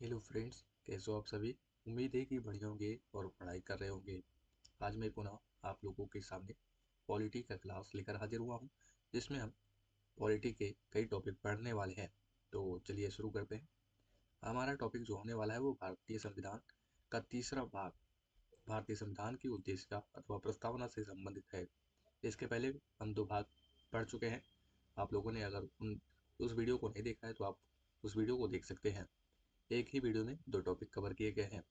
Hello friends, कैसे हो आप सभी। उम्मीद है कि बढ़िया होंगे और पढ़ाई कर रहे होंगे। आज मैं पुनः आप लोगों के सामने पॉलिटी का क्लास लेकर हाजिर हुआ हूँ, जिसमें हम पॉलिटी के कई टॉपिक पढ़ने वाले हैं। तो चलिए शुरू करते हैं। हमारा टॉपिक जो होने वाला है वो भारतीय संविधान का तीसरा भाग, भारतीय संविधान की उद्देशिका अथवा प्रस्तावना से संबंधित है। इसके पहले हम दो भाग पढ़ चुके हैं। आप लोगों ने अगर उस वीडियो को नहीं देखा है तो आप उस वीडियो को देख सकते हैं। एक ही वीडियो में दो टॉपिक कवर किए गए हैं।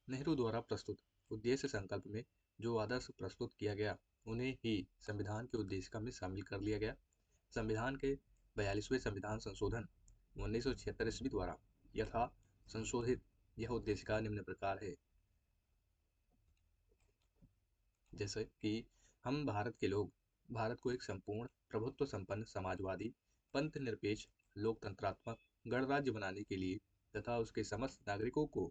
नेहरू द्वारा प्रस्तुत उद्देश्य संकल्प में जो आदर्श प्रस्तुत किया गया, उन्हें ही संविधान की उद्देशिका में शामिल कर लिया गया। संविधान के 42वें संविधान संशोधन 1976 ईस्वी द्वारा यथा संशोधित यह उद्देशिका निम्न प्रकार है। जैसे कि हम भारत के लोग भारत को एक संपूर्ण प्रभुत्व संपन्न समाजवादी पंथ निरपेक्ष लोकतंत्रात्मक गणराज्य बनाने के लिए तथा उसके समस्त नागरिकों को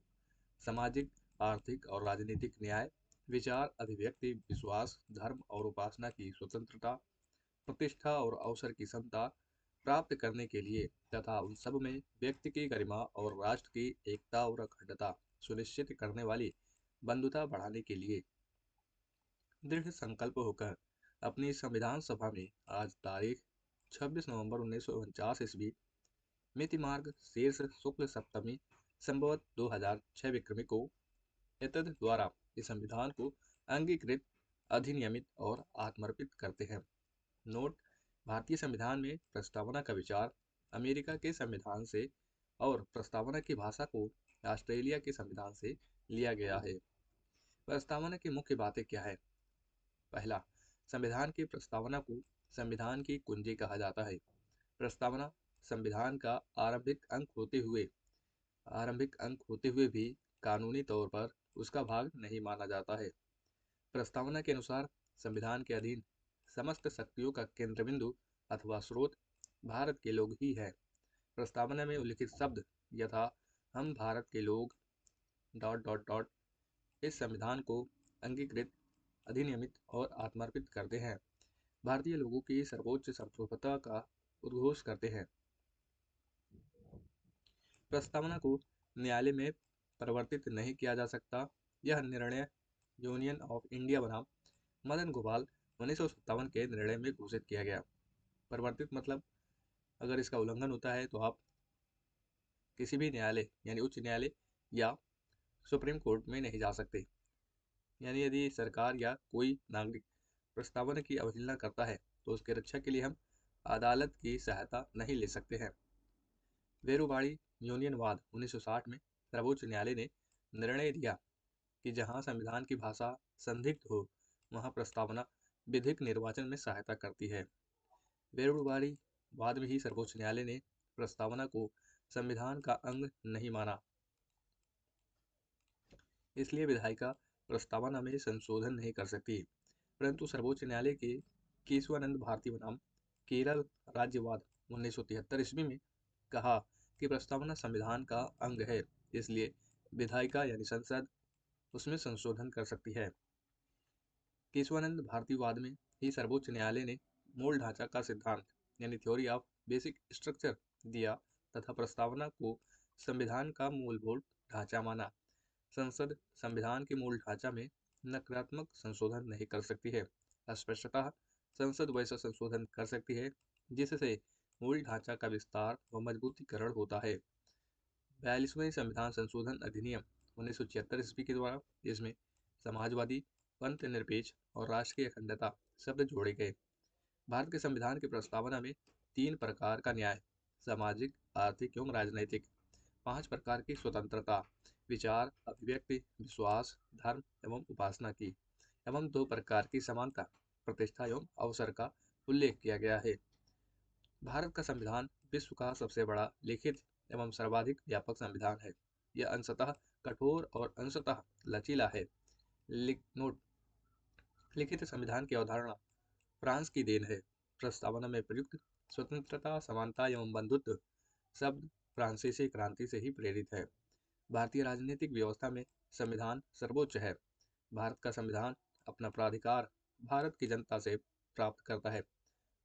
सामाजिक, आर्थिक और राजनीतिक न्याय, विचार, अभिव्यक्ति, विश्वास, धर्म और उपासना की स्वतंत्रता, प्रतिष्ठा और अवसर की समता प्राप्त करने के लिए तथा उन सब में व्यक्ति की गरिमा और राष्ट्र की एकता और अखंडता सुनिश्चित करने वाली बंधुता बढ़ाने के लिए दृढ़ संकल्प होकर अपनी संविधान सभा में आज तारीख 26 नवंबर 1949 ईस्वी मिति मार्ग शीर्ष शुक्ल सप्तमी संवत 2006 विक्रमी को एतद द्वारा इस संविधान को अंगीकृत, अधिनियमित और आत्मर्पित करते हैं। नोट: भारतीय संविधान में प्रस्तावना का विचार अमेरिका के संविधान से और प्रस्तावना की भाषा को ऑस्ट्रेलिया के संविधान से लिया गया है। प्रस्तावना की मुख्य बातें क्या है? पहला, संविधान की प्रस्तावना को संविधान की कुंजी कहा जाता है। प्रस्तावना संविधान का आरंभिक अंक होते हुए भी कानूनी तौर पर उसका भाग नहीं माना जाता है। प्रस्तावना के अनुसार संविधान के अधीन समस्त शक्तियों का केंद्र बिंदु अथवा स्रोत भारत के लोग ही है। प्रस्तावना में उल्लिखित शब्द यथा हम भारत के लोग डॉट डॉट डॉट इस संविधान को अंगीकृत, अधिनियमित और आत्मर्पित करते हैं, भारतीय लोगों की सर्वोच्च संप्रभुता का उद्घोष करते हैं। प्रस्तावना को न्यायालय में परिवर्तित नहीं किया जा सकता। यह निर्णय यूनियन ऑफ इंडिया बनाम मदन गोपाल 1957 के निर्णय में घोषित किया गया। परिवर्तित मतलब अगर इसका उल्लंघन होता है तो आप किसी भी न्यायालय यानी उच्च न्यायालय या सुप्रीम कोर्ट में नहीं जा सकते। यानी यदि सरकार या कोई नागरिक प्रस्तावना की अवहेलना करता है तो उसकी रक्षा के लिए हम अदालत की सहायता नहीं ले सकते हैं। वेरुवाड़ी यूनियनवाद 1960 में सर्वोच्च न्यायालय ने निर्णय दिया कि जहां संविधान की भाषा संदिग्ध हो वहां प्रस्तावना विधिक निर्वाचन में सहायता करती है। वेरुवाड़ी वाद में ही सर्वोच्च न्यायालय ने प्रस्तावना को संविधान का अंग नहीं माना, इसलिए विधायिका प्रस्तावना में संशोधन नहीं कर सकती। परंतु सर्वोच्च न्यायालय के केशवानंद भारती बनाम केरल राज्यवाद 1973 ईस्वी में कहा कि प्रस्तावना संविधान का अंग है, इसलिए विधायिका यानी संसद उसमें संशोधन कर सकती है। केशवानंद भारतीवाद में ही सर्वोच्च न्यायालय ने मूल ढांचा का सिद्धांत यानी थ्योरी ऑफ बेसिक स्ट्रक्चर दिया तथा प्रस्तावना को संविधान का मूलभूत ढांचा माना। संसद संविधान के मूल ढांचा में नकारात्मक संशोधन नहीं कर सकती है। स्पष्टतः संसद वैसा संशोधन कर सकती है जिससे मूल ढांचा का विस्तार व मजबूतीकरण होता है। 42वें संविधान संशोधन अधिनियम 1976 ईस्वी के द्वारा इसमें समाजवादी, पंथ निरपेक्ष और राष्ट्रीय अखंडता शब्द जोड़े गए। भारत के संविधान की प्रस्तावना में 3 प्रकार का न्याय, सामाजिक, आर्थिक एवं राजनैतिक, 5 प्रकार की स्वतंत्रता, विचार, अभिव्यक्ति, विश्वास, धर्म एवं उपासना की, एवं 2 प्रकार की समानता, प्रतिष्ठा एवं अवसर का उल्लेख किया गया है। भारत का संविधान विश्व का सबसे बड़ा लिखित एवं सर्वाधिक व्यापक संविधान है। यह अंशतः कठोर और अंशतः लचीला है। नोट: लिखित संविधान की अवधारणा फ्रांस की देन है। प्रस्तावना में प्रयुक्त स्वतंत्रता, समानता एवं बंधुत्व शब्द फ्रांसीसी क्रांति से ही प्रेरित है। भारतीय राजनीतिक व्यवस्था में संविधान सर्वोच्च है। भारत का संविधान अपना प्राधिकार भारत की जनता से प्राप्त करता है।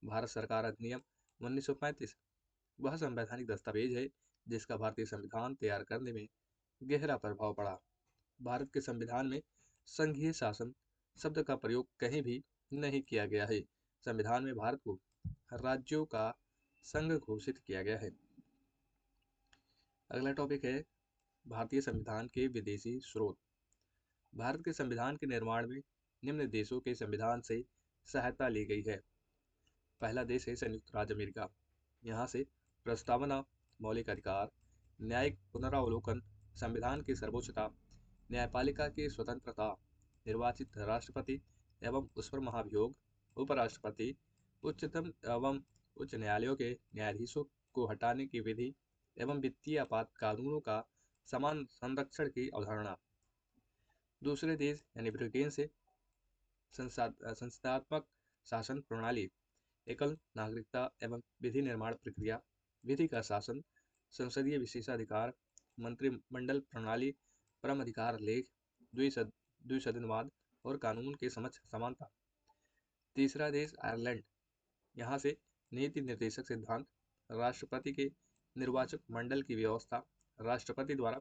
भारत सरकार अधिनियम 1935 वह संवैधानिक दस्तावेज है जिसका भारतीय संविधान तैयार करने में गहरा प्रभाव पड़ा। भारत के संविधान में संघीय शासन शब्द का प्रयोग कहीं भी नहीं किया गया है। संविधान में भारत को राज्यों का संघ घोषित किया गया है। अगला टॉपिक है भारतीय संविधान के विदेशी स्रोत। भारत के संविधान के निर्माण में निम्न देशों के संविधान से सहायता ली गई है। पहला देश है संयुक्त राज्य अमेरिका। यहाँ से प्रस्तावना, मौलिक अधिकार, न्यायिक पुनरावलोकन, संविधान की सर्वोच्चता, न्यायपालिका की स्वतंत्रता, निर्वाचित राष्ट्रपति एवं उस पर महाभियोग, उपराष्ट्रपति, उच्चतम एवं उच्च न्यायालयों के न्यायाधीशों को हटाने की विधि एवं वित्तीय आपात कानूनों का समान संरक्षण की अवधारणा। दूसरे देश यानी ब्रिटेन से संस्थात्मक शासन प्रणाली, एकल नागरिकता एवं विधि निर्माण प्रक्रिया, विधि का शासन, संसदीय विशेषाधिकार, मंत्रिमंडल प्रणाली, परम अधिकार लेख, द्विसदनवाद और कानून के समक्ष समानता। तीसरा देश आयरलैंड। यहाँ से नीति निर्देशक सिद्धांत, राष्ट्रपति के निर्वाचक मंडल की व्यवस्था, राष्ट्रपति द्वारा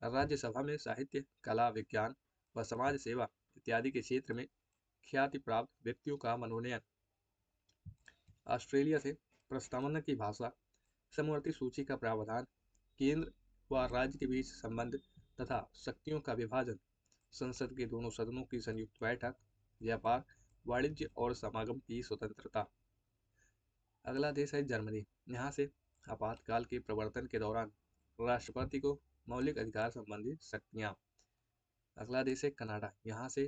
राज्यसभा में साहित्य, कला, विज्ञान व समाज सेवा इत्यादि के क्षेत्र में ख्याति प्राप्त व्यक्तियों का मनोनयन। ऑस्ट्रेलिया से प्रस्तावना की भाषा, समवर्ती सूची का प्रावधान, केंद्र व राज्य के बीच संबंध तथा शक्तियों का विभाजन, संसद के दोनों सदनों की संयुक्त बैठक, व्यापार, वाणिज्य और समागम की स्वतंत्रता। अगला देश है जर्मनी। यहाँ से आपातकाल के प्रवर्तन के दौरान राष्ट्रपति को मौलिक अधिकार संबंधी शक्तियाँ। अगला देश है कनाडा। यहाँ से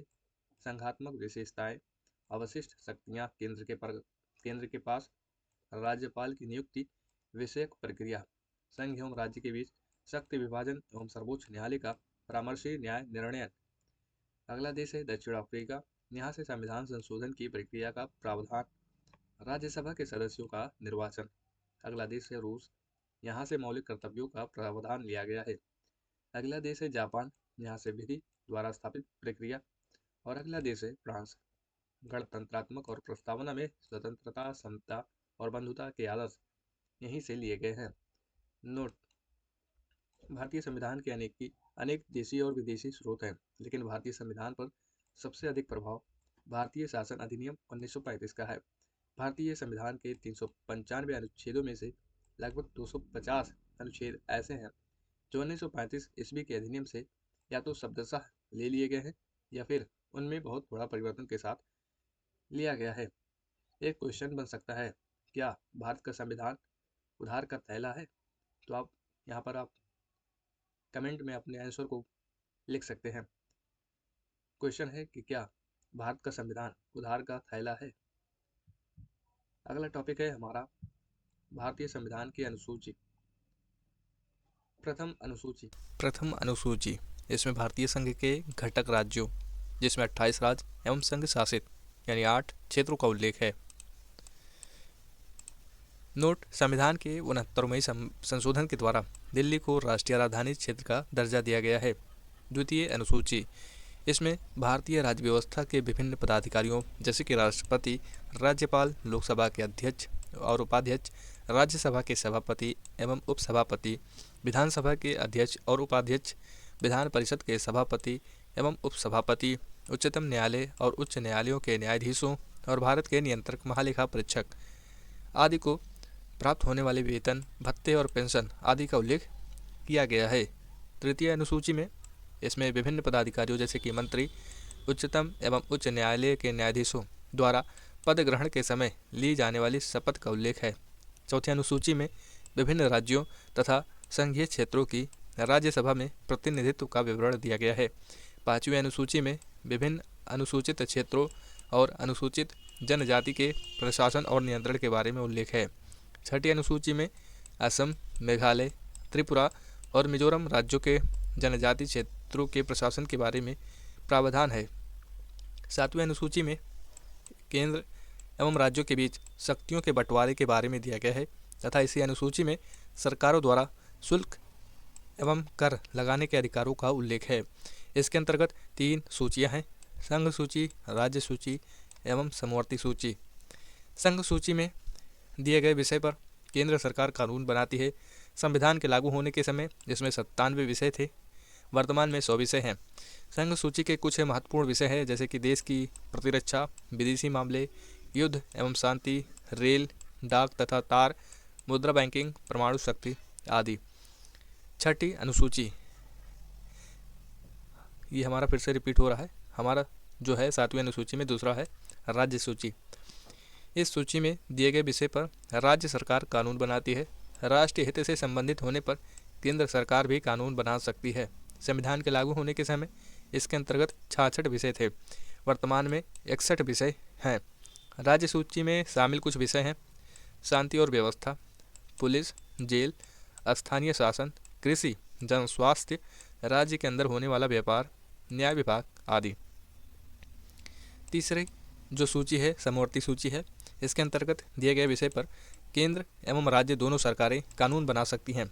संघात्मक विशेषताएं, अवशिष्ट शक्तियाँ केंद्र के पास, राज्यपाल की नियुक्ति विषयक प्रक्रिया, संघ एवं राज्य के बीच शक्ति विभाजन एवं सर्वोच्च न्यायालय का परामर्शी न्याय निर्णय। अगला देश है दक्षिण अफ्रीका। यहाँ से संविधान संशोधन की प्रक्रिया का प्रावधान, राज्यसभा के सदस्यों का निर्वाचन। अगला देश है रूस। यहाँ से मौलिक कर्तव्यों का प्रावधान लिया गया है। अगला देश है जापान। यहाँ से विधि द्वारा स्थापित प्रक्रिया। और अगला देश है फ्रांस। गणतंत्रात्मक और प्रस्तावना में स्वतंत्रता, समता और बंधुता के आदर्श यहीं से लिए गए हैं। नोट: भारतीय संविधान के अनेक देशी और विदेशी स्रोत हैं, लेकिन भारतीय संविधान पर सबसे अधिक प्रभाव भारतीय शासन अधिनियम 1935 का है। भारतीय संविधान के 395 अनुच्छेदों में से लगभग 250 अनुच्छेद ऐसे हैं जो 1935 ईस्वी के अधिनियम से या तो शब्दशः ले लिए गए हैं या फिर उनमें बहुत बड़ा परिवर्तन के साथ लिया गया है। एक क्वेश्चन बन सकता है, क्या भारत का संविधान उधार का थैला है? तो आप यहाँ पर आप कमेंट में अपने आंसर को लिख सकते हैं। क्वेश्चन है कि क्या भारत का संविधान उधार का थैला है? अगला टॉपिक है हमारा भारतीय संविधान की अनुसूची। प्रथम अनुसूची इसमें भारतीय संघ के घटक राज्यों, जिसमें 28 राज्य एवं संघ शासित यानी 8 क्षेत्रों का उल्लेख है। नोट: संविधान के 69वें संशोधन के द्वारा दिल्ली को राष्ट्रीय राजधानी क्षेत्र का दर्जा दिया गया है। द्वितीय अनुसूची इसमें भारतीय राज्य व्यवस्था के विभिन्न पदाधिकारियों जैसे कि राष्ट्रपति, राज्यपाल, लोकसभा के अध्यक्ष और उपाध्यक्ष, राज्यसभा के सभापति एवं उपसभापति, विधानसभा के अध्यक्ष और उपाध्यक्ष, विधान परिषद के सभापति एवं उपसभापति, उच्चतम न्यायालय और उच्च न्यायालयों के न्यायाधीशों और भारत के नियंत्रक महालेखा परीक्षक आदि को प्राप्त होने वाले वेतन, भत्ते और पेंशन आदि का उल्लेख किया गया है। तृतीय अनुसूची में इसमें विभिन्न पदाधिकारियों जैसे कि मंत्री, उच्चतम एवं उच्च न्यायालय के न्यायाधीशों द्वारा पद ग्रहण के समय ली जाने वाली शपथ का उल्लेख है। चौथी अनुसूची में विभिन्न राज्यों तथा संघीय क्षेत्रों की राज्यसभा में प्रतिनिधित्व का विवरण दिया गया है। पाँचवीं अनुसूची में विभिन्न अनुसूचित क्षेत्रों और अनुसूचित जनजाति के प्रशासन और नियंत्रण के बारे में उल्लेख है। छठी अनुसूची में असम, मेघालय, त्रिपुरा और मिजोरम राज्यों के जनजाति क्षेत्रों के प्रशासन के बारे में प्रावधान है। सातवीं अनुसूची में केंद्र एवं राज्यों के बीच शक्तियों के बंटवारे के बारे में दिया गया है तथा इसी अनुसूची में सरकारों द्वारा शुल्क एवं कर लगाने के अधिकारों का उल्लेख है। इसके अंतर्गत 3 सूचियां हैं: संघ सूची, राज्य सूची एवं समवर्ती सूची। संघ सूची में दिए गए विषय पर केंद्र सरकार कानून बनाती है। संविधान के लागू होने के समय इसमें 97 विषय थे, वर्तमान में 100 विषय हैं। संघ सूची के कुछ महत्वपूर्ण विषय हैं जैसे कि देश की प्रतिरक्षा, विदेशी मामले, युद्ध एवं शांति, रेल, डाक तथा तार, मुद्रा बैंकिंग, परमाणु शक्ति आदि। छठी अनुसूची, ये हमारा फिर से रिपीट हो रहा है, हमारा जो है 7वीं अनुसूची में दूसरा है राज्य सूची। इस सूची में दिए गए विषय पर राज्य सरकार कानून बनाती है। राष्ट्रीय हित से संबंधित होने पर केंद्र सरकार भी कानून बना सकती है। संविधान के लागू होने के समय इसके अंतर्गत 66 विषय थे, वर्तमान में 61 विषय हैं। राज्य सूची में शामिल कुछ विषय हैं: शांति और व्यवस्था, पुलिस, जेल, स्थानीय शासन, कृषि, जन स्वास्थ्य, राज्य के अंदर होने वाला व्यापार, न्याय विभाग आदि। तीसरी जो सूची है समवर्ती सूची है। इसके अंतर्गत दिए गए विषय पर केंद्र एवं राज्य दोनों सरकारें कानून बना सकती हैं,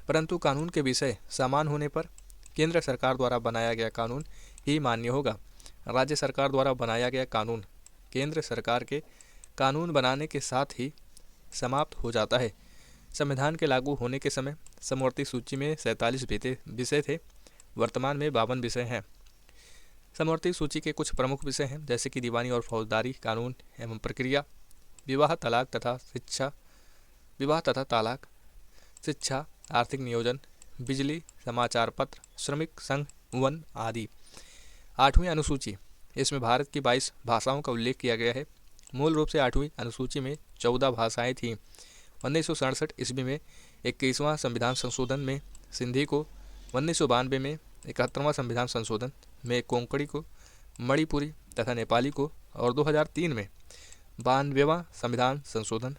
परंतु कानून के विषय समान होने पर केंद्र सरकार द्वारा बनाया गया कानून ही मान्य होगा। राज्य सरकार द्वारा बनाया गया कानून केंद्र सरकार के कानून बनाने के साथ ही समाप्त हो जाता है। संविधान के लागू होने के समय समवर्ती सूची में 47 विषय थे, वर्तमान में 52 विषय हैं। समवर्ती सूची के कुछ प्रमुख विषय हैं जैसे कि दीवानी और फौजदारी कानून एवं प्रक्रिया, विवाह तथा तालाक, शिक्षा, आर्थिक नियोजन, बिजली, समाचार पत्र, श्रमिक संघ, वन आदि। 8वीं अनुसूची, इसमें भारत की 22 भाषाओं का उल्लेख किया गया है। मूल रूप से 8वीं अनुसूची में 14 भाषाएं थीं। 1967 ईस्वी में 21वां संविधान संशोधन में सिंधी को, 1992 में 71वां संविधान संशोधन में कोंकणी को, मणिपुरी तथा नेपाली को और 2003 में 92वां संविधान संशोधन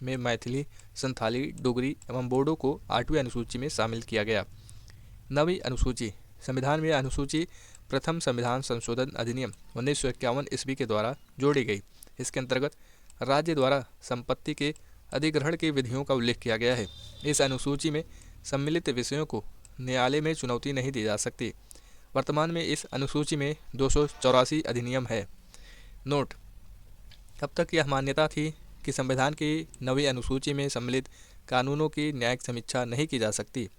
में मैथिली, संथाली, डोगरी एवं बोडो को 8वीं अनुसूची में शामिल किया गया। 9वीं अनुसूची, संविधान में अनुसूची प्रथम संविधान संशोधन अधिनियम 1951 ईस्वी के द्वारा जोड़ी गई। इसके अंतर्गत राज्य द्वारा संपत्ति के अधिग्रहण की विधियों का उल्लेख किया गया है। इस अनुसूची में सम्मिलित विषयों को न्यायालय में चुनौती नहीं दी जा सकती। वर्तमान में इस अनुसूची में 284 अधिनियम है। नोट: अब तक यह मान्यता थी कि संविधान की 9वीं अनुसूची में सम्मिलित कानूनों की न्यायिक समीक्षा नहीं की जा सकती।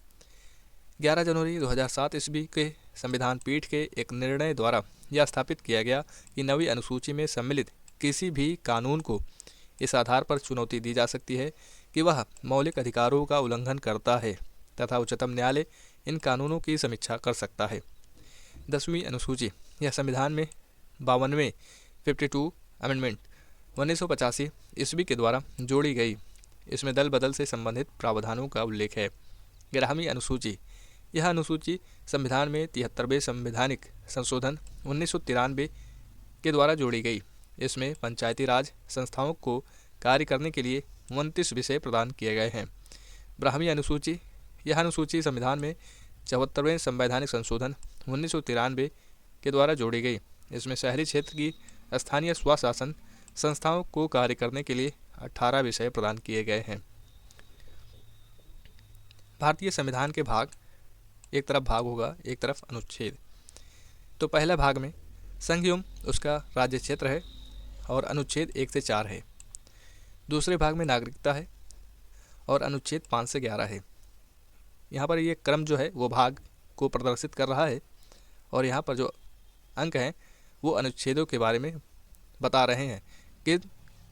11 जनवरी 2007 ईस्वी के संविधान पीठ के एक निर्णय द्वारा यह स्थापित किया गया कि 9वीं अनुसूची में सम्मिलित किसी भी कानून को इस आधार पर चुनौती दी जा सकती है कि वह मौलिक अधिकारों का उल्लंघन करता है तथा उच्चतम न्यायालय इन कानूनों की समीक्षा कर सकता है। 10वीं अनुसूची, यह संविधान में 52वें 52 अमेंडमेंट 1985 ईस्वी के द्वारा जोड़ी गई। इसमें दल बदल से संबंधित प्रावधानों का उल्लेख है। 11वीं अनुसूची, यह अनुसूची संविधान में 73वें संवैधानिक संशोधन 1993 के द्वारा जोड़ी गई। इसमें पंचायती राज संस्थाओं को कार्य करने के लिए 29 विषय प्रदान किए गए हैं। 12वीं अनुसूची, यह अनुसूची संविधान में 74वें संवैधानिक संशोधन 1993 के द्वारा जोड़ी गई। इसमें शहरी क्षेत्र की स्थानीय स्वशासन संस्थाओं को कार्य करने के लिए 18 विषय प्रदान किए गए हैं। भारतीय संविधान के भाग, एक तरफ भाग होगा, एक तरफ अनुच्छेद। तो पहले भाग में संघ एवं उसका राज्य क्षेत्र है और अनुच्छेद 1 से 4 है। दूसरे भाग में नागरिकता है और अनुच्छेद 5 से 11 है। यहाँ पर ये क्रम जो है वो भाग को प्रदर्शित कर रहा है और यहाँ पर जो अंक हैं वो अनुच्छेदों के बारे में बता रहे हैं कि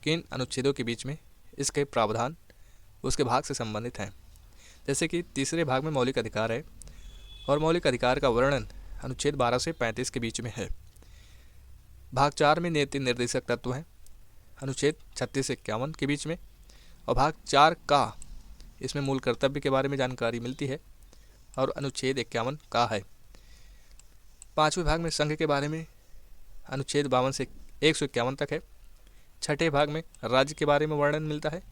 किन अनुच्छेदों के बीच में इसके प्रावधान उसके भाग से संबंधित हैं। जैसे कि तीसरे भाग में मौलिक अधिकार है और मौलिक अधिकार का वर्णन अनुच्छेद 12 से 35 के बीच में है। भाग 4 में नीति निर्देशक तत्व हैं अनुच्छेद 36 से 51 के बीच में, और भाग 4 का इसमें मूल कर्तव्य के बारे में जानकारी मिलती है और अनुच्छेद 51 का है। 5वें भाग में संघ के बारे में अनुच्छेद 52 से 151 तक है। 6ठे भाग में राज्य के बारे में वर्णन मिलता है,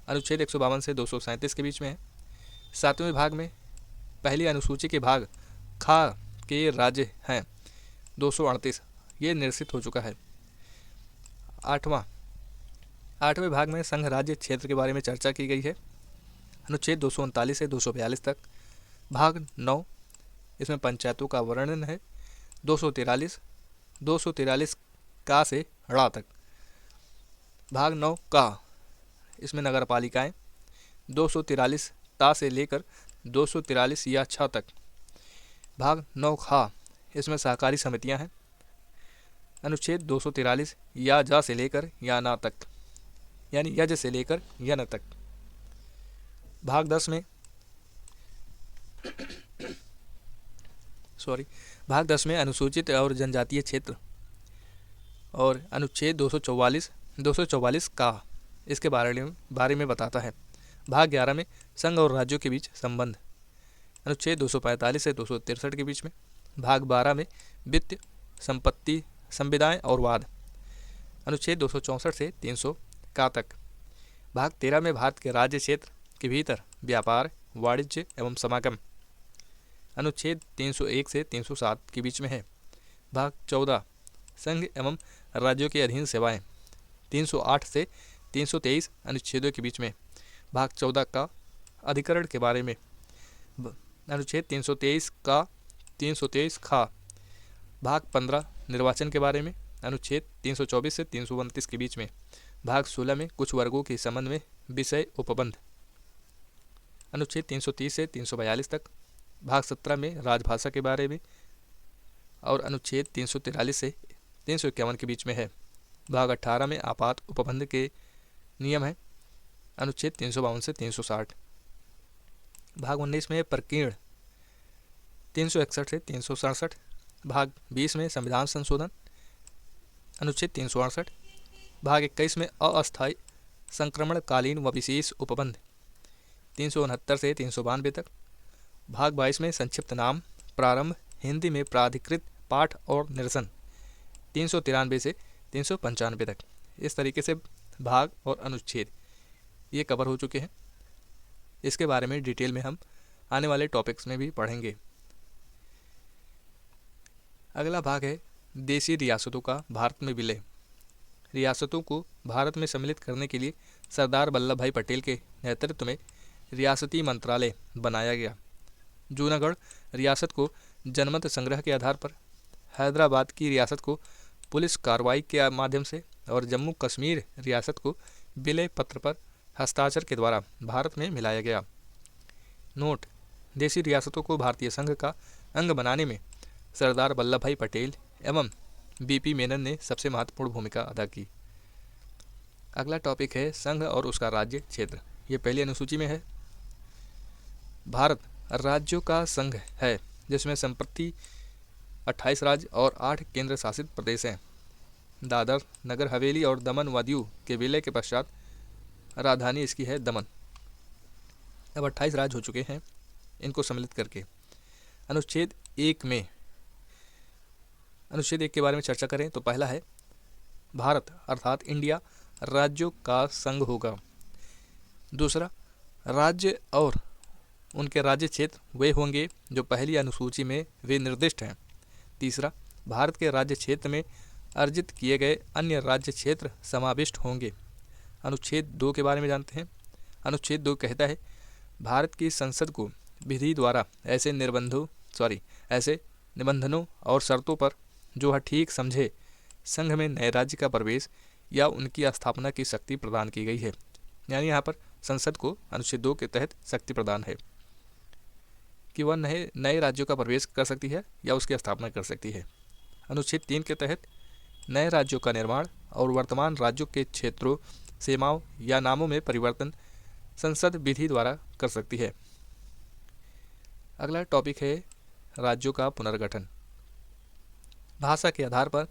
अनुच्छेद 152 से 237 के बीच में है। 7वें भाग में पहली अनुसूची के भाग खा के राज्य हैं 238, ये निरसित हो चुका है। 8वें भाग में संघ राज्य क्षेत्र के बारे में चर्चा की गई है, अनुच्छेद 239 से 242 तक। भाग 9, इसमें पंचायतों का वर्णन है 243 का से ड़ा तक। भाग 9 का, इसमें नगर पालिकाएँ 243 ता से लेकर 243 या 6 तक। भाग 9 खा, इसमें सहकारी समितियां हैं। अनुच्छेद 243 या जा से लेकर या ना तक, यानी यज से लेकर यन तक। भाग 10 में भाग 10 में अनुसूचित और जनजातीय क्षेत्र और अनुच्छेद 244 का इसके बारे में बताता है। भाग 11 में संघ और राज्यों के बीच संबंध, अनुच्छेद 245 से 263 के बीच में। भाग 12 में वित्त, संपत्ति, संविदाएं और वाद, अनुच्छेद 264 से 300 का तक। भाग 13 में भारत के राज्य क्षेत्र के भीतर व्यापार, वाणिज्य एवं समागम, अनुच्छेद 301 से 307 के बीच में है। भाग 14 संघ एवं राज्यों के अधीन सेवाएं, 308 से 323 अनुच्छेदों के बीच में। भाग 14 का अधिकरण के बारे में, अनुच्छेद 323 का 323 खा। भाग 15 निर्वाचन के बारे में, अनुच्छेद 324 से 329 के बीच में। भाग 16 में कुछ वर्गों के संबंध में विषय उपबंध, अनुच्छेद 330 से 342 तक। भाग 17 में राजभाषा के बारे में और अनुच्छेद 343 से 351 के बीच में है। भाग 18 में आपात उपबंध के नियम है, अनुच्छेद 352 से 360। भाग 19 में प्रकीर्ण, 361 से 367। भाग 20 में संविधान संशोधन, अनुच्छेद 368। भाग 21 में अस्थायी संक्रमणकालीन व विशेष उपबंध, 369 से 392 तक। भाग 22 में संक्षिप्त नाम, प्रारंभ, हिंदी में प्राधिकृत पाठ और निरसन, 393 से 395 तक। इस तरीके से भाग और अनुच्छेद ये कवर हो चुके हैं। इसके बारे में डिटेल में हम आने वाले टॉपिक्स में भी पढ़ेंगे। अगला भाग है देशी रियासतों का भारत में विलय। रियासतों को भारत में सम्मिलित करने के लिए सरदार वल्लभ भाई पटेल के नेतृत्व में रियासती मंत्रालय बनाया गया। जूनागढ़ रियासत को जनमत संग्रह के आधार पर, हैदराबाद की रियासत को पुलिस कार्रवाई के माध्यम से और जम्मू कश्मीर रियासत को विलय पत्र पर हस्ताक्षर के द्वारा भारत में मिलाया गया। नोट: देशी रियासतों को भारतीय संघ का अंग बनाने में सरदार वल्लभ भाई पटेल एवं बीपी मेनन ने सबसे महत्वपूर्ण भूमिका अदा की। अगला टॉपिक है संघ और उसका राज्य क्षेत्र। ये पहली अनुसूची में है। भारत राज्यों का संघ है जिसमें संप्रति 28 राज्य और 8 केंद्र शासित प्रदेश हैं। दादर, नगर हवेली और दमन व दीव के विलय के पश्चात राजधानी इसकी है दमन। अब 28 राज्य हो चुके हैं इनको सम्मिलित करके। अनुच्छेद 1 के बारे में चर्चा करें तो पहला है भारत अर्थात इंडिया राज्यों का संघ होगा। दूसरा, राज्य और उनके राज्य क्षेत्र वे होंगे जो पहली अनुसूची में वे निर्दिष्ट हैं। तीसरा, भारत के राज्य क्षेत्र में अर्जित किए गए अन्य राज्य क्षेत्र समाविष्ट होंगे। अनुच्छेद 2 के बारे में जानते हैं। अनुच्छेद 2 कहता है भारत की संसद को विधि द्वारा ऐसे निबंधनों और शर्तों पर जो वह ठीक समझे संघ में नए राज्य का प्रवेश या उनकी स्थापना की शक्ति प्रदान की गई है। यानी यहाँ पर संसद को अनुच्छेद 2 के तहत शक्ति प्रदान है कि वह नए राज्यों का प्रवेश कर सकती है या उसकी स्थापना कर सकती है। अनुच्छेद 3 के तहत नए राज्यों का निर्माण और वर्तमान राज्यों के क्षेत्रों, सीमाओं या नामों में परिवर्तन संसद विधि द्वारा कर सकती है। अगला टॉपिक है राज्यों का पुनर्गठन। भाषा के आधार पर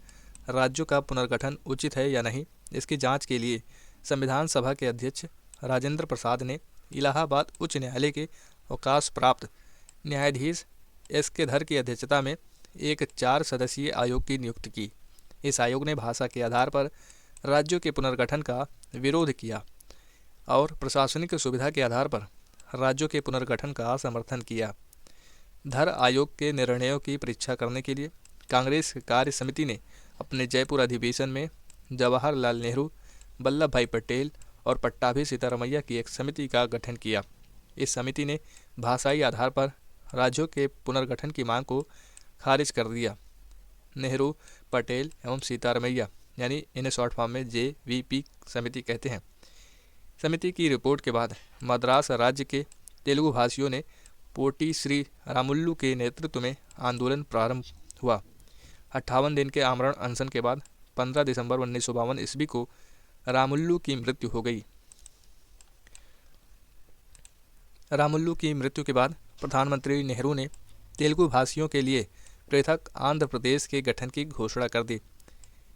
राज्यों का पुनर्गठन उचित है या नहीं, इसकी जांच के लिए संविधान सभा के अध्यक्ष राजेंद्र प्रसाद ने इलाहाबाद उच्च न्यायालय के अवकाश प्राप्त न्यायाधीश एस.के. धर की अध्यक्षता में एक 4 सदस्यीय आयोग की नियुक्ति की। इस आयोग ने भाषा के आधार पर राज्यों के पुनर्गठन का विरोध किया और प्रशासनिक सुविधा के आधार पर राज्यों के पुनर्गठन का समर्थन किया। धर आयोग के निर्णयों की परीक्षा करने के लिए कांग्रेस कार्य समिति ने अपने जयपुर अधिवेशन में जवाहरलाल नेहरू, वल्लभ भाई पटेल और पट्टाभी सीतारमैया की एक समिति का गठन किया। इस समिति ने भाषाई आधार पर राज्यों के पुनर्गठन की मांग को खारिज कर दिया। नेहरू, पटेल एवं सीतारमैया यानी इन्हें शॉर्ट फॉर्म में JVP समिति कहते हैं। समिति की रिपोर्ट के बाद मद्रास राज्य के तेलुगु भाषियों ने पोटी श्री रामुल्लू के नेतृत्व में आंदोलन प्रारंभ हुआ। 58 दिन के आमरण अनशन के बाद 15 दिसंबर 1952 ईस्वी को रामुल्लू की मृत्यु हो गई। रामुल्लू की मृत्यु के बाद प्रधानमंत्री नेहरू ने तेलुगु भाषियों के लिए पृथक आंध्र प्रदेश के गठन की घोषणा कर दी।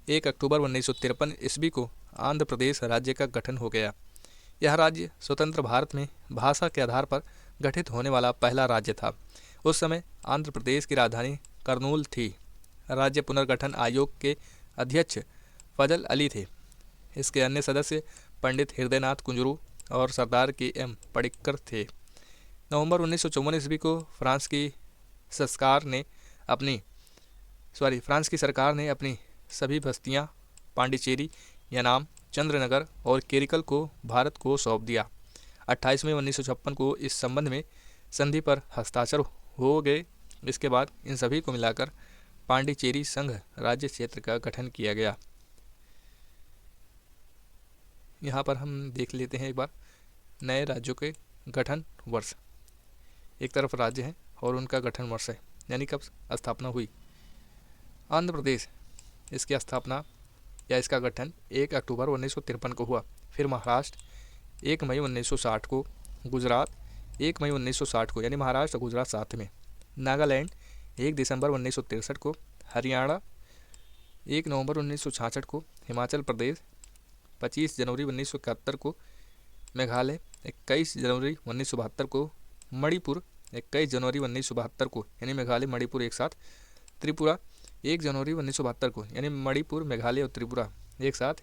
1 अक्टूबर 1953 ईस्वी को आंध्र प्रदेश राज्य का गठन हो गया। यह राज्य स्वतंत्र भारत में भाषा के आधार पर गठित होने वाला पहला राज्य था। उस समय आंध्र प्रदेश की राजधानी कर्नूल थी। राज्य पुनर्गठन आयोग के अध्यक्ष फजल अली थे। इसके अन्य सदस्य पंडित हृदयनाथ कुंजरू और सरदार के.एम. पडिक्कर थे। नवंबर 1954 ईस्वी को फ्रांस की सरकार ने अपनी सभी बस्तियां पांडिचेरी, यनाम, चंद्रनगर और केरिकल को भारत को सौंप दिया। 28 मई 1956 को इस संबंध में संधि पर हस्ताक्षर हो गए। इसके बाद इन सभी को मिलाकर पांडिचेरी संघ राज्य क्षेत्र का गठन किया गया। यहाँ पर हम देख लेते हैं एक बार नए राज्यों के गठन वर्ष। एक तरफ राज्य है और उनका गठन वर्ष है, यानी कब स्थापना हुई। आंध्र प्रदेश, इसकी स्थापना या इसका गठन 1 अक्टूबर 1953 को हुआ। फिर महाराष्ट्र 1 मई 1960 को, गुजरात 1 मई 1960 को, यानी महाराष्ट्र और गुजरात साथ में, नागालैंड 1 दिसंबर 1963 को, हरियाणा 1 नवंबर 1966 को, हिमाचल प्रदेश 25 जनवरी 1971 को, मेघालय 21 जनवरी 1972 को, मणिपुर 21 जनवरी 1972 को, यानी मेघालय मणिपुर एक साथ, त्रिपुरा 1 जनवरी 1972 को, यानी मणिपुर, मेघालय और त्रिपुरा एक साथ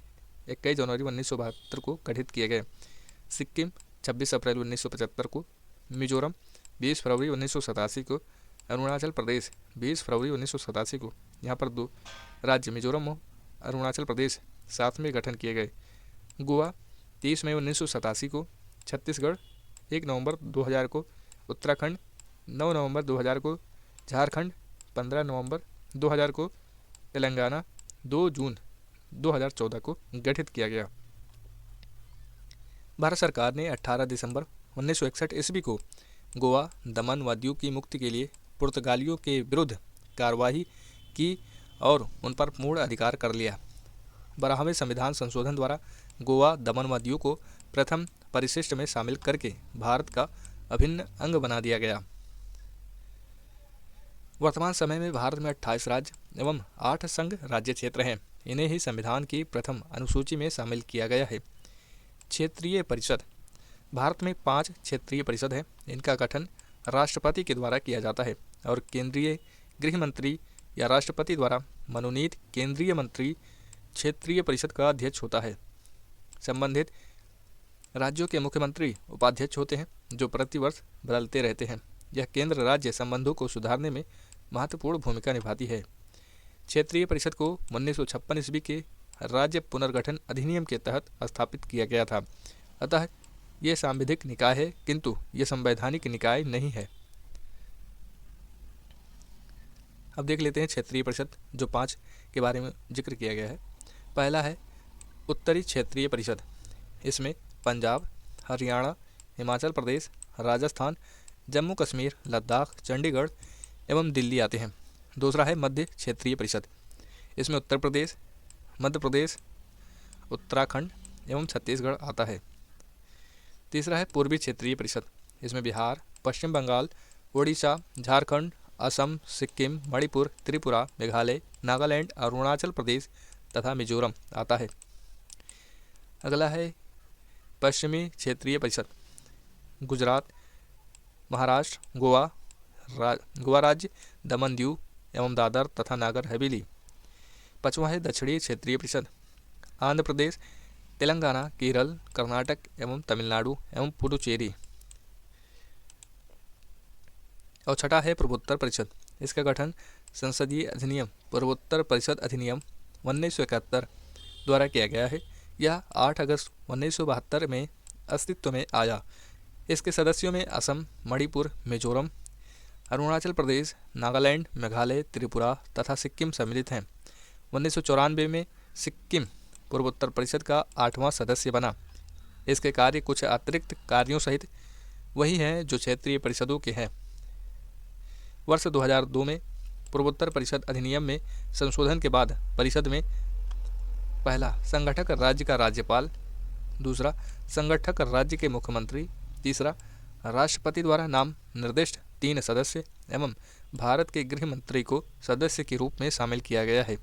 21 जनवरी 1972 को गठित किए गए। सिक्किम 26 अप्रैल 1975 को, मिजोरम 20 फरवरी 1987 को, अरुणाचल प्रदेश 20 फरवरी 1987 को। यहाँ पर 2 राज्य मिजोरम और अरुणाचल प्रदेश साथ में गठन किए गए। गोवा 30 मई 1987 को, छत्तीसगढ़ 1 नवंबर 2000 को, उत्तराखंड 9 नवंबर 2000 को, झारखंड 15 नवंबर 2000 को, तेलंगाना 2 जून 2014 को गठित किया गया। भारत सरकार ने 18 दिसंबर 1961 ईस्वी को गोवा, दमन व दीव की मुक्ति के लिए पुर्तगालियों के विरुद्ध कार्रवाई की और उन पर पूर्ण अधिकार कर लिया। 12वें संविधान संशोधन द्वारा गोवा, दमन व दीव को प्रथम परिशिष्ट में शामिल करके भारत का अभिन्न अंग बना दिया गया। वर्तमान समय में भारत में 28 राज्य एवं 8 संघ राज्य क्षेत्र हैं। इन्हें ही संविधान की प्रथम अनुसूची में शामिल किया गया है। क्षेत्रीय परिषद, भारत में 5 क्षेत्रीय परिषद हैं। इनका गठन राष्ट्रपति के द्वारा किया जाता है और केंद्रीय गृह मंत्री या राष्ट्रपति द्वारा मनोनीत केंद्रीय मंत्री क्षेत्रीय परिषद का अध्यक्ष होता है। संबंधित राज्यों के मुख्यमंत्री उपाध्यक्ष होते हैं, जो प्रतिवर्ष बदलते रहते हैं। यह केंद्र राज्य संबंधों को सुधारने में महत्वपूर्ण भूमिका निभाती है। क्षेत्रीय परिषद को 1956 ईस्वी के राज्य पुनर्गठन अधिनियम के तहत स्थापित किया गया था। अतः यह सांविधिक निकाय है, किंतु यह संवैधानिक निकाय नहीं है। अब देख लेते हैं क्षेत्रीय परिषद, जो 5 के बारे में जिक्र किया गया है। पहला है उत्तरी क्षेत्रीय परिषद। इसमें पंजाब, हरियाणा, हिमाचल प्रदेश, राजस्थान, जम्मू कश्मीर, लद्दाख, चंडीगढ़ एवं दिल्ली आते हैं। दूसरा है मध्य क्षेत्रीय परिषद। इसमें उत्तर प्रदेश, मध्य प्रदेश, उत्तराखंड एवं छत्तीसगढ़ आता है। तीसरा है पूर्वी क्षेत्रीय परिषद। इसमें बिहार, पश्चिम बंगाल, उड़ीसा, झारखंड, असम, सिक्किम, मणिपुर, त्रिपुरा, मेघालय, नागालैंड, अरुणाचल प्रदेश तथा मिजोरम आता है। अगला है पश्चिमी क्षेत्रीय परिषद। गुजरात, महाराष्ट्र, गोवा राज्य, दमन दीव एवं दादर तथा नागर हवेली। पांचवा है दक्षिणी क्षेत्रीय परिषद। आंध्र प्रदेश, तेलंगाना, केरल, कर्नाटक एवं तमिलनाडु एवं पुडुचेरी। और छठा है पूर्वोत्तर परिषद। इसका गठन संसदीय अधिनियम पूर्वोत्तर परिषद अधिनियम 1971 द्वारा किया गया है। यह 8 अगस्त 1972 में अस्तित्व में आया। इसके सदस्यों में असम, मणिपुर, मिजोरम, अरुणाचल प्रदेश, नागालैंड, मेघालय, त्रिपुरा तथा सिक्किम सम्मिलित हैं। 1994 में सिक्किम पूर्वोत्तर परिषद का 8वां सदस्य बना। इसके कार्य कुछ अतिरिक्त कार्यों सहित वही हैं जो क्षेत्रीय परिषदों के हैं। वर्ष 2002 में पूर्वोत्तर परिषद अधिनियम में संशोधन के बाद परिषद में पहला संगठक राज्य का राज्यपाल, दूसरा संगठक राज्य के मुख्यमंत्री, तीसरा राष्ट्रपति द्वारा नाम निर्दिष्ट 3 सदस्य एवं भारत के गृह मंत्री को सदस्य के रूप में शामिल किया गया है।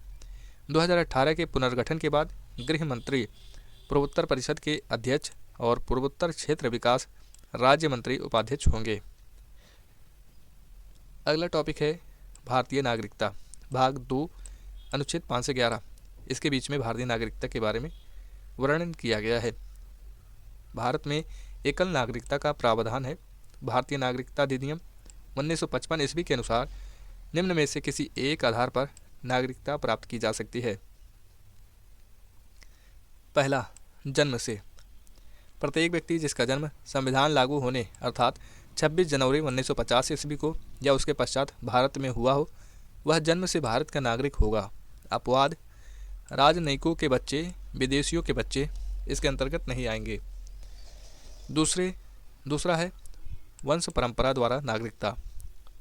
2018 के पुनर्गठन के बाद गृह मंत्री पूर्वोत्तर परिषद के अध्यक्ष और पूर्वोत्तर क्षेत्र विकास राज्य मंत्री उपाध्यक्ष होंगे। अगला टॉपिक है भारतीय नागरिकता, भाग 2, अनुच्छेद 5 से 11। इसके बीच में भारतीय नागरिकता के बारे में वर्णन किया गया है। भारत में एकल नागरिकता का प्रावधान है। भारतीय नागरिकता अधिनियम 1955 ईस्वी के अनुसार निम्न में से किसी एक आधार पर नागरिकता प्राप्त की जा सकती है। पहला, जन्म से। प्रत्येक व्यक्ति जिसका जन्म संविधान लागू होने अर्थात 26 जनवरी 1950 ईस्वी को या उसके पश्चात भारत में हुआ हो, वह जन्म से भारत का नागरिक होगा। अपवाद राजनयिकों के बच्चे, विदेशियों के बच्चे इसके अंतर्गत नहीं आएंगे। दूसरा है वंश परंपरा द्वारा नागरिकता।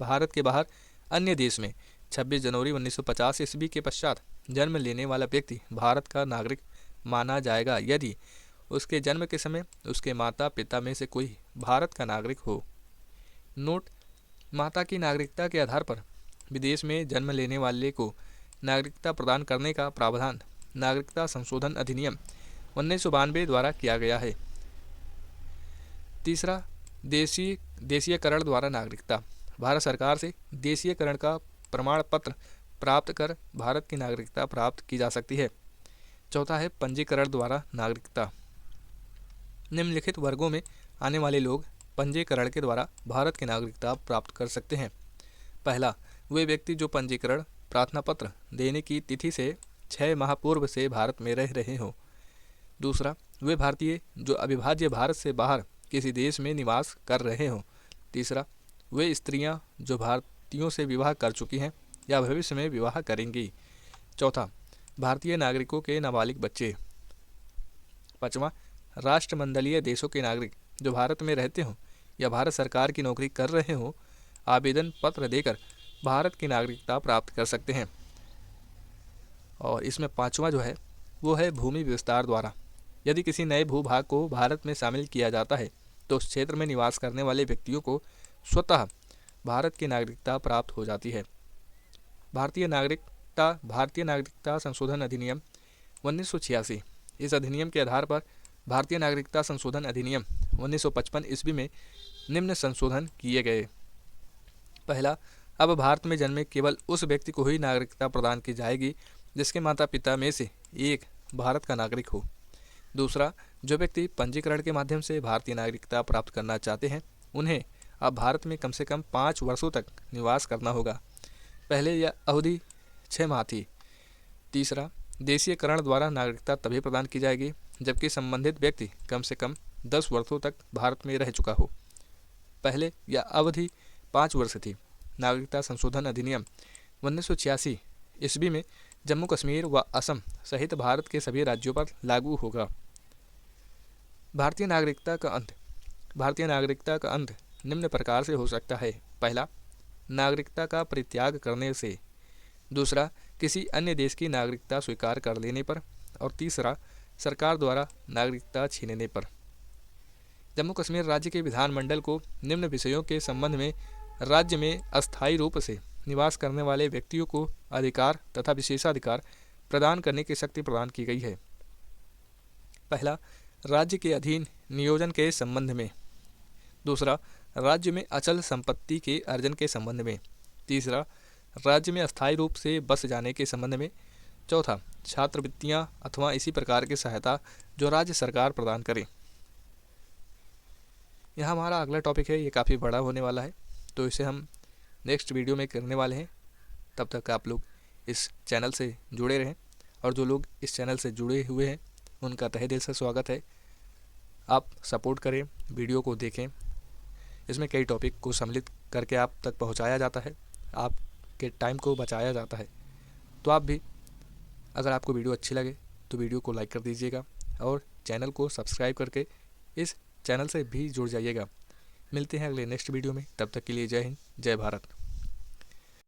भारत के बाहर अन्य देश में 26 जनवरी 1950 ईस्वी के पश्चात जन्म लेने वाला व्यक्ति भारत का नागरिक माना जाएगा यदि उसके जन्म के समय उसके माता पिता में से कोई भारत का नागरिक हो। नोट: माता की नागरिकता के आधार पर विदेश में जन्म लेने वाले को नागरिकता प्रदान करने का प्रावधान नागरिकता संशोधन अधिनियम 1992 द्वारा किया गया है। तीसरा, देशीयकरण द्वारा नागरिकता। भारत सरकार से देशीयकरण का प्रमाण पत्र प्राप्त कर भारत की नागरिकता प्राप्त की जा सकती है। चौथा है पंजीकरण द्वारा नागरिकता। निम्नलिखित वर्गों में आने वाले लोग पंजीकरण के द्वारा भारत की नागरिकता प्राप्त कर सकते हैं। पहला, वे व्यक्ति जो पंजीकरण प्रार्थना पत्र देने की तिथि से 6 माह पूर्व से भारत में रह रहे हों। दूसरा, वे भारतीय जो अविभाज्य भारत से बाहर किसी देश में निवास कर रहे हों। तीसरा, वे स्त्रियां जो भारतीयों से विवाह कर चुकी हैं या भविष्य में विवाह करेंगी। चौथा, भारतीय नागरिकों के नाबालिग बच्चे। पाँचवां, राष्ट्रमंडलीय देशों के नागरिक जो भारत में रहते हों या भारत सरकार की नौकरी कर रहे हों, आवेदन पत्र देकर भारत की नागरिकता प्राप्त कर सकते हैं। और इसमें पाँचवां जो है वो है भूमि विस्तार द्वारा। यदि किसी नए भूभाग को भारत में शामिल किया जाता है तो उस क्षेत्र में निवास करने वाले व्यक्तियों को स्वतः भारत की नागरिकता प्राप्त हो जाती है। भारतीय नागरिकता संशोधन अधिनियम 1986। इस अधिनियम के आधार पर भारतीय नागरिकता संशोधन अधिनियम 1955 ईस्वी में निम्न संशोधन किए गए। पहला, अब भारत में जन्मे केवल उस व्यक्ति को ही नागरिकता प्रदान की जाएगी जिसके माता पिता में से एक भारत का नागरिक हो। दूसरा, जो व्यक्ति पंजीकरण के माध्यम से भारतीय नागरिकता प्राप्त करना चाहते हैं उन्हें अब भारत में कम से कम 5 वर्षों तक निवास करना होगा। पहले यह अवधि 6 माह थी। तीसरा, देशीयकरण द्वारा नागरिकता तभी प्रदान की जाएगी जबकि संबंधित व्यक्ति कम से कम 10 वर्षों तक भारत में रह चुका हो। पहले यह अवधि 5 वर्ष थी। नागरिकता संशोधन अधिनियम 1986 ईस्वी में जम्मू कश्मीर व असम सहित भारत के सभी राज्यों पर लागू होगा। भारतीय नागरिकता का अंत निम्न प्रकार से हो सकता है। पहला, नागरिकता का परित्याग करने से। दूसरा, किसी अन्य देश की नागरिकता स्वीकार कर लेने पर। और तीसरा, सरकार द्वारा नागरिकता छीनने पर। जम्मू कश्मीर राज्य के विधानमंडल को निम्न विषयों के संबंध में राज्य में अस्थायी रूप से निवास करने वाले व्यक्तियों को अधिकार तथा विशेषाधिकार प्रदान करने की शक्ति प्रदान की गई है। पहला, राज्य के अधीन नियोजन के संबंध में। दूसरा, राज्य में अचल संपत्ति के अर्जन के संबंध में। तीसरा, राज्य में अस्थायी रूप से बस जाने के संबंध में। चौथा, छात्रवृत्तियां अथवा इसी प्रकार की सहायता जो राज्य सरकार प्रदान करे। यह हमारा अगला टॉपिक है, ये काफ़ी बड़ा होने वाला है तो इसे हम नेक्स्ट वीडियो में करने वाले हैं। तब तक आप लोग इस चैनल से जुड़े रहें और जो लोग इस चैनल से जुड़े हुए हैं उनका तहे दिल से स्वागत है। आप सपोर्ट करें, वीडियो को देखें। इसमें कई टॉपिक को सम्मिलित करके आप तक पहुंचाया जाता है, आपके टाइम को बचाया जाता है। तो आप भी अगर आपको वीडियो अच्छी लगे तो वीडियो को लाइक कर दीजिएगा और चैनल को सब्सक्राइब करके इस चैनल से भी जुड़ जाइएगा। मिलते हैं अगले नेक्स्ट वीडियो में, तब तक के लिए जय हिंद, जय भारत।